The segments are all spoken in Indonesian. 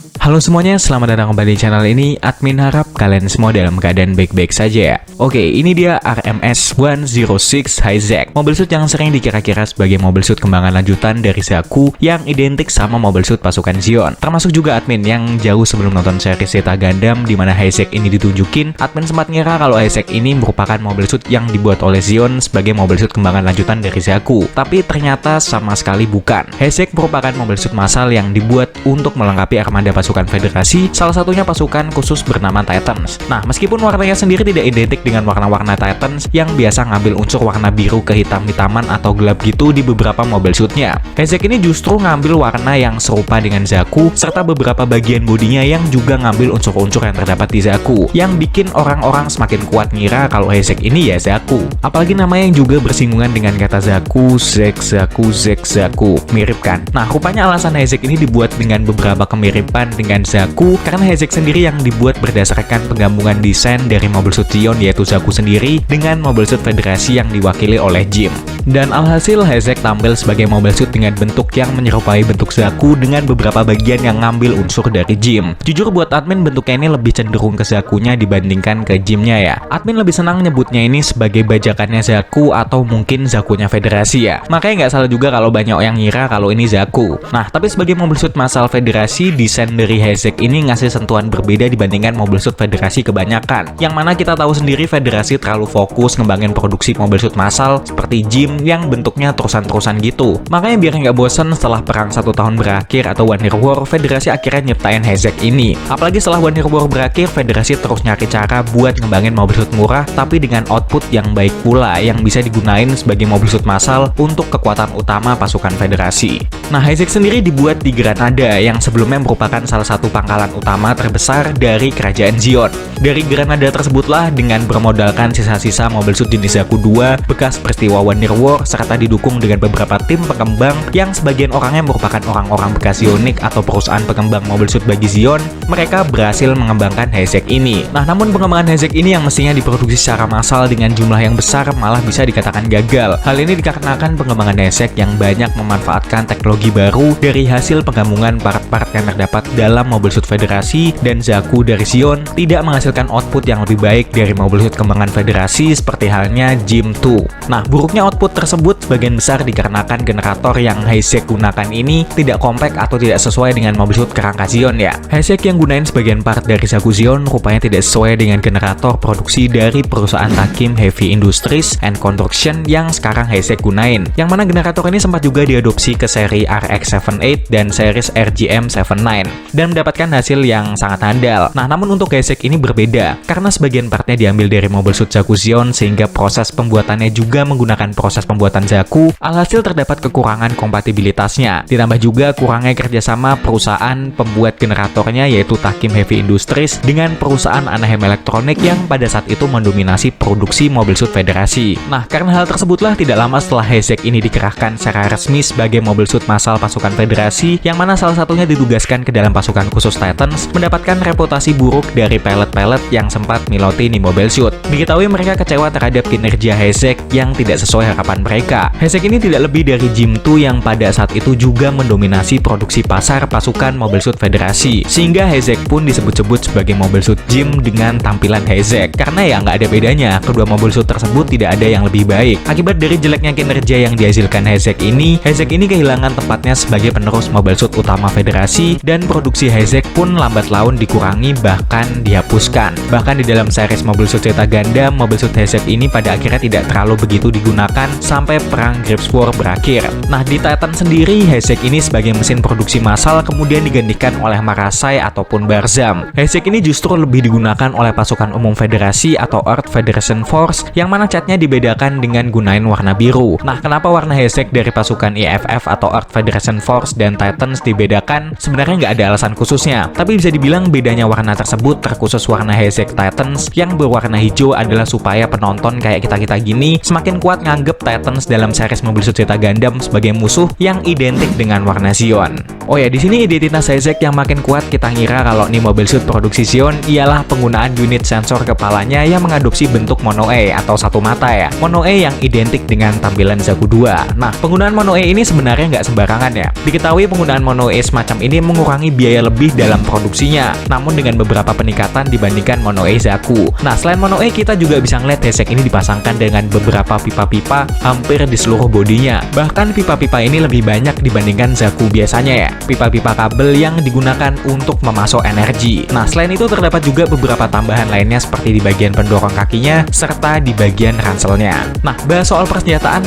Halo semuanya, selamat datang kembali di channel ini. Admin harap kalian semua dalam keadaan baik-baik saja ya. Oke, ini dia RMS 106 Hijack, mobil suit yang sering dikira-kira sebagai mobil suit kembangan lanjutan dari Zaku yang identik sama mobil suit pasukan Zeon. Termasuk juga admin yang jauh sebelum nonton seri Zeta Gundam di mana Hijack ini ditunjukin, admin sempat ngira kalau Hijack ini merupakan mobil suit yang dibuat oleh Zeon sebagai mobil suit kembangan lanjutan dari Zaku. Tapi ternyata sama sekali bukan. Hijack merupakan mobil suit massal yang dibuat untuk melengkapi armada pasukan Federasi, salah satunya pasukan khusus bernama Titans. Nah, meskipun warnanya sendiri tidak identik dengan warna-warna Titans yang biasa ngambil unsur warna biru ke hitam-hitaman atau gelap gitu di beberapa mobil suitnya, Hijack ini justru ngambil warna yang serupa dengan Zaku serta beberapa bagian bodinya yang juga ngambil unsur-unsur yang terdapat di Zaku, yang bikin orang-orang semakin kuat ngira kalau Hijack ini ya Zaku. Apalagi namanya yang juga bersinggungan dengan kata Zaku, Zaku, mirip kan? Nah, rupanya alasan Hijack ini dibuat dengan beberapa kemiripan dengan Zaku karena Hijack sendiri yang dibuat berdasarkan penggabungan desain dari mobil suit Zeon yaitu Zaku sendiri dengan mobil suit Federasi yang diwakili oleh Jim. Dan alhasil Hijack tampil sebagai mobil suit dengan bentuk yang menyerupai bentuk Zaku dengan beberapa bagian yang ngambil unsur dari Jim. Jujur buat admin bentuknya ini lebih cenderung ke Zakunya dibandingkan ke Jimnya ya. Admin lebih senang nyebutnya ini sebagai bajakannya Zaku atau mungkin Zakunya Federasi ya. Makanya nggak salah juga kalau banyak yang ngira kalau ini Zaku. Nah, tapi sebagai mobil suit massal Federasi, desain dari Hijack ini ngasih sentuhan berbeda dibandingkan mobil suit Federasi kebanyakan. Yang mana kita tahu sendiri Federasi terlalu fokus ngembangin produksi mobil suit massal seperti Jim yang bentuknya terusan-terusan gitu. Makanya biar nggak bosen setelah perang 1 tahun berakhir atau One Year War, Federasi akhirnya nyiptain Hijack ini. Apalagi setelah One Year War berakhir, Federasi terus nyari cara buat ngembangin mobil suit murah tapi dengan output yang baik pula yang bisa digunain sebagai mobil suit massal untuk kekuatan utama pasukan Federasi. Nah, Hijack sendiri dibuat di Granada yang sebelumnya merupakan salah satu pangkalan utama terbesar dari kerajaan Zeon. Dari Granada tersebutlah dengan bermodalkan sisa-sisa mobil suit jenis Zaku 2 bekas peristiwa One Year War serta didukung dengan beberapa tim pengembang yang sebagian orangnya merupakan orang-orang bekas Zeonic atau perusahaan pengembang mobil suit bagi Zeon, mereka berhasil mengembangkan Hijack ini. Nah, namun pengembangan Hijack ini yang mestinya diproduksi secara massal dengan jumlah yang besar malah bisa dikatakan gagal. Hal ini dikarenakan pengembangan Hijack yang banyak memanfaatkan teknologi baru dari hasil penggabungan part-part yang terdapat dalam mobil suit Federasi dan Zaku dari Zeon tidak menghasilkan output yang lebih baik dari mobil suit kembangan Federasi seperti halnya Jim 2. Nah, buruknya output tersebut sebagian besar dikarenakan generator yang Hijack gunakan ini tidak compact atau tidak sesuai dengan mobil suit kerangka Zeon ya. Hijack yang gunain sebagian part dari Zaku Zeon rupanya tidak sesuai dengan generator produksi dari perusahaan Takim Heavy Industries and Construction yang sekarang Hijack gunain. Yang mana generator ini sempat juga diadopsi ke seri RX-78 dan series RGM-79 dan mendapatkan hasil yang sangat handal. Nah, namun untuk Hijack ini berbeda karena sebagian partnya diambil dari mobil suit Zaku Zeon sehingga proses pembuatannya juga menggunakan proses pembuatan Zaku. Alhasil terdapat kekurangan kompatibilitasnya. Ditambah juga kurangnya kerjasama perusahaan pembuat generatornya yaitu Takim Heavy Industries dengan perusahaan Anaheim Electronic yang pada saat itu mendominasi produksi mobil suit Federasi. Nah, karena hal tersebutlah tidak lama setelah Hijack ini dikerahkan secara resmi sebagai mobil suit massal pasukan Federasi yang mana salah satunya ditugaskan ke dalam pasukan khusus Titans, mendapatkan reputasi buruk dari pilot-pilot yang sempat milotini mobil suit. Diketahui mereka kecewa terhadap kinerja Hijack yang tidak sesuai harapan mereka. Hijack ini tidak lebih dari Jim 2 yang pada saat itu juga mendominasi produksi pasar pasukan mobil suit Federasi, sehingga Hijack pun disebut-sebut sebagai mobil suit Jim dengan tampilan Hijack karena ya nggak ada bedanya, kedua mobil suit tersebut tidak ada yang lebih baik. Akibat dari jeleknya kinerja yang dihasilkan Hijack ini kehilangan tempatnya sebagai penerus mobil suit utama Federasi dan produksi Hijack pun lambat laun dikurangi bahkan dihapuskan. Bahkan di dalam series mobil suit Zeta Gundam, mobil suit Hijack ini pada akhirnya tidak terlalu begitu digunakan sampai perang Grips War berakhir. Nah, di Titan sendiri Hijack ini sebagai mesin produksi massal kemudian digantikan oleh Marasai ataupun Barzam. Hijack ini justru lebih digunakan oleh pasukan umum Federasi atau Earth Federation Force yang mana catnya dibedakan dengan gunain warna biru. Nah, kenapa warna Hijack dari pasukan EFF atau Earth Federation Force dan Titans dibedakan? Sebenarnya nggak ada alasan khususnya, tapi bisa dibilang bedanya warna tersebut terkhusus warna Hijack Titans yang berwarna hijau adalah supaya penonton kayak kita-kita gini semakin kuat nganggep Titans dalam series Mobile Suit Zeta Gundam sebagai musuh yang identik dengan warna Xion. Oh ya, di sini identitas Heisek yang makin kuat kita ngira kalau nih Mobile Suit produksi Xion ialah penggunaan unit sensor kepalanya yang mengadopsi bentuk Mono-E atau satu mata ya. Mono-E yang identik dengan tampilan Zaku 2. Nah, penggunaan Mono-E ini sebenarnya nggak sembarangan ya. Diketahui penggunaan Mono-E semacam ini mengurangi biaya lebih dalam produksinya, namun dengan beberapa peningkatan dibandingkan Mono-E Zaku. Nah, selain Mono-E, kita juga bisa ngeliat Heisek ini dipasangkan dengan beberapa pipa-pipa hampir di seluruh bodinya. Bahkan pipa-pipa ini lebih banyak dibandingkan Zaku biasanya ya. Pipa-pipa kabel yang digunakan untuk memasok energi. Nah, selain itu terdapat juga beberapa tambahan lainnya seperti di bagian pendorong kakinya serta di bagian ranselnya. Nah, bahas soal persenjataan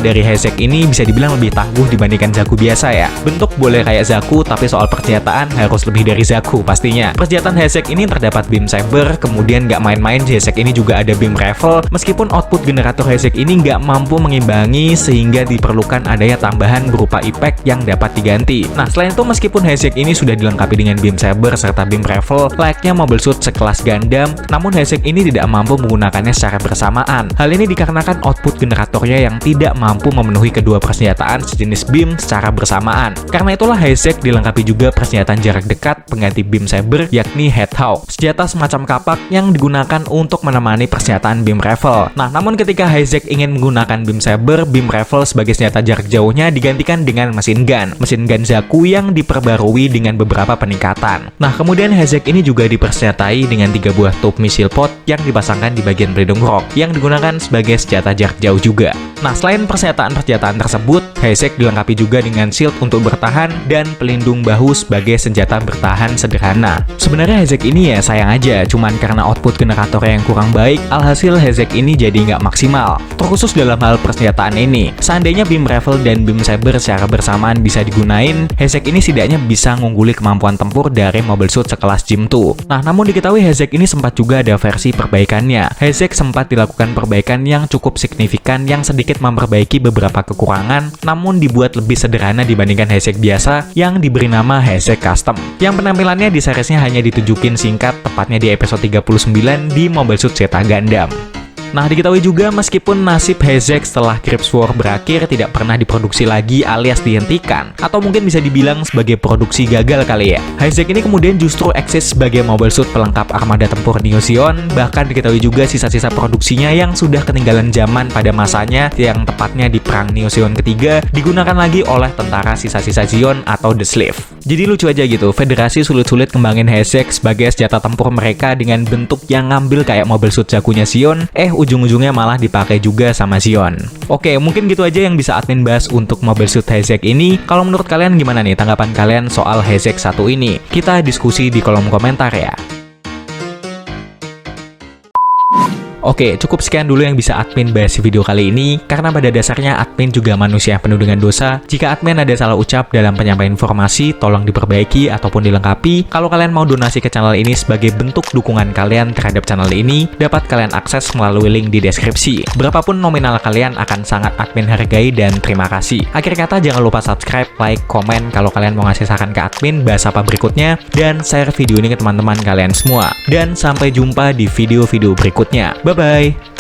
dari Heisek ini bisa dibilang lebih tangguh dibandingkan Zaku biasa ya. Bentuk boleh kayak Zaku, tapi soal persenjataan harus lebih dari Zaku pastinya. Persenjataan Heisek ini terdapat beam saber, kemudian nggak main-main Heisek ini juga ada beam rifle, meskipun output generator Heisek ini nggak mampu mengimbangi sehingga diperlukan adanya tambahan berupa impact yang dapat diganti. Nah, selain itu meskipun Heisek ini sudah dilengkapi dengan beam saber serta beam rifle layaknya Mobile Suit sekelas Gundam, namun Heisek ini tidak mampu menggunakannya secara bersamaan. Hal ini dikarenakan output generatornya yang tidak mampu memenuhi kedua persenjataan sejenis beam secara bersamaan. Karena itulah Heisek dilengkapi juga persenjataan jarak dekat pengganti beam saber yakni Headhawk, senjata semacam kapak yang digunakan untuk menemani persenjataan beam rifle. Nah, namun ketika Heisek ingin menggunakan beam saber, beam rifle sebagai senjata jarak jauhnya digantikan dengan mesin gun Zaku yang diperbarui dengan beberapa peningkatan. Nah, kemudian Heisek ini juga dipersenjatai dengan 3 buah top missile pod yang dipasangkan di bagian pelindung rock yang digunakan sebagai senjata jarak jauh juga. Nah, selain persenjataan tersebut, Heisek dilengkapi juga dengan shield untuk bertahan dan pelindung bahu sebagai senjata bertahan sederhana. Sebenarnya Heisek ini ya sayang aja, cuman karena output generatornya yang kurang baik, alhasil Heisek ini jadi nggak maksimal. Terkhusus dalam hal persenjataan ini, seandainya beam rifle dan beam saber secara bersamaan bisa digunain, Heisek ini setidaknya bisa mengungguli kemampuan tempur dari Mobile Suit sekelas Gym 2. Nah, namun diketahui Heisek ini sempat juga ada versi perbaikannya. Heisek sempat dilakukan perbaikan yang cukup signifikan yang sedikit memperbaiki beberapa kekurangan, namun dibuat lebih sederhana dibandingkan Heisek biasa yang diberi nama Heisek Custom. Yang penampilannya di seriesnya hanya ditunjukin singkat, tepatnya di episode 39 di Mobile Suit Zeta Gundam. Nah, diketahui juga meskipun nasib Heisek setelah Crips War berakhir tidak pernah diproduksi lagi alias dihentikan, atau mungkin bisa dibilang sebagai produksi gagal kali ya, Heisek ini kemudian justru eksis sebagai Mobile Suit pelengkap armada tempur Neo Xion. Bahkan diketahui juga sisa-sisa produksinya yang sudah ketinggalan zaman pada masanya, yang tepatnya di Perang Neo Xion ketiga, digunakan lagi oleh tentara sisa-sisa Xion atau The Slave. Jadi lucu aja gitu, Federasi sulit-sulit kembangin Heisek sebagai senjata tempur mereka dengan bentuk yang ngambil kayak Mobile Suit Zakunya Xion, ujung-ujungnya malah dipakai juga sama Xion. Oke, mungkin gitu aja yang bisa admin bahas untuk Mobile Suit Heisek ini. Kalau menurut kalian gimana nih tanggapan kalian soal Heisek 1 ini? Kita diskusi di kolom komentar ya. Oke, cukup sekian dulu yang bisa admin bahas di video kali ini, karena pada dasarnya admin juga manusia penuh dengan dosa. Jika admin ada salah ucap dalam penyampaian informasi, tolong diperbaiki ataupun dilengkapi. Kalau kalian mau donasi ke channel ini sebagai bentuk dukungan kalian terhadap channel ini, dapat kalian akses melalui link di deskripsi. Berapapun nominal kalian akan sangat admin hargai dan terima kasih. Akhir kata, jangan lupa subscribe, like, komen kalau kalian mau ngasih saran ke admin bahas apa berikutnya, dan share video ini ke teman-teman kalian semua. Dan sampai jumpa di video-video berikutnya. Bye-bye!